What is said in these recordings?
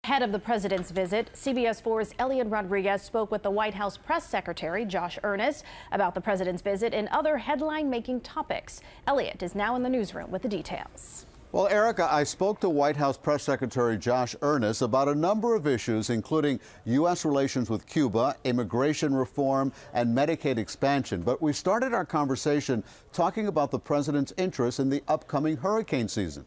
Ahead of the president's visit, CBS 4's Eliott Rodriguez spoke with the White House press secretary, Josh Earnest, about the president's visit and other headline-making topics. Eliott is now in the newsroom with the details. Well, Erica, I spoke to White House Press Secretary Josh Earnest about a number of issues, including U.S. relations with Cuba, immigration reform, and Medicaid expansion. But we started our conversation talking about the president's interest in the upcoming hurricane season.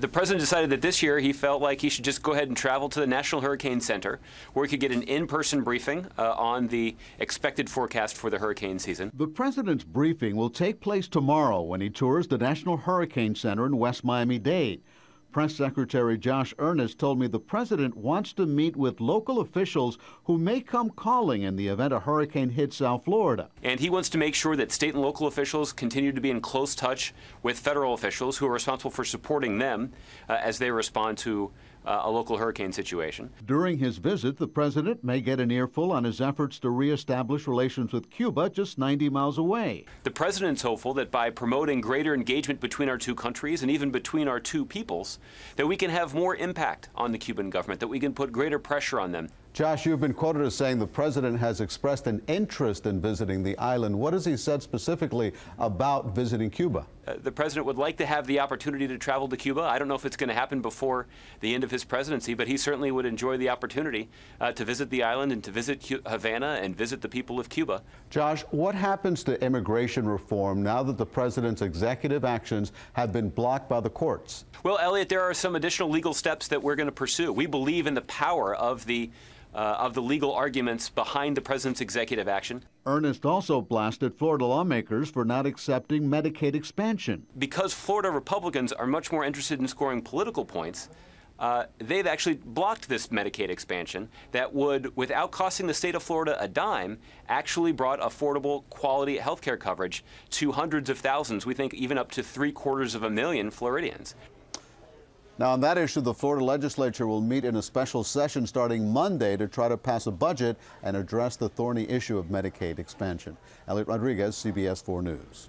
The president decided that this year he felt like he should just go ahead and travel to the National Hurricane Center, where he could get an in-person briefing on the expected forecast for the hurricane season. The president's briefing will take place tomorrow when he tours the National Hurricane Center in West Miami-Dade. Press Secretary Josh Earnest told me the president wants to meet with local officials who may come calling in the event a hurricane hits South Florida. And he wants to make sure that state and local officials continue to be in close touch with federal officials who are responsible for supporting them as they respond to a local hurricane situation. During his visit, the president may get an earful on his efforts to reestablish relations with Cuba just 90 miles away. The president's hopeful that by promoting greater engagement between our two countries and even between our two peoples, that we can have more impact on the Cuban government, that we can put greater pressure on them. Josh, you've been quoted as saying the president has expressed an interest in visiting the island. What has he said specifically about visiting Cuba? The president would like to have the opportunity to travel to Cuba. I don't know if it's going to happen before the end of his presidency, but he certainly would enjoy the opportunity to visit the island and to visit Havana and visit the people of Cuba. Josh, what happens to immigration reform now that the president's executive actions have been blocked by the courts? Well, Eliott, there are some additional legal steps that we're going to pursue. We believe in the power of the legal arguments behind the president's executive action. Earnest also blasted Florida lawmakers for not accepting Medicaid expansion. Because Florida Republicans are much more interested in scoring political points, they've actually blocked this Medicaid expansion that would, without costing the state of Florida a dime, actually brought affordable, quality health care coverage to hundreds of thousands, we think even up to 750,000 Floridians. Now, on that issue, the Florida legislature will meet in a special session starting Monday to try to pass a budget and address the thorny issue of Medicaid expansion. Eliott Rodriguez, CBS 4 News.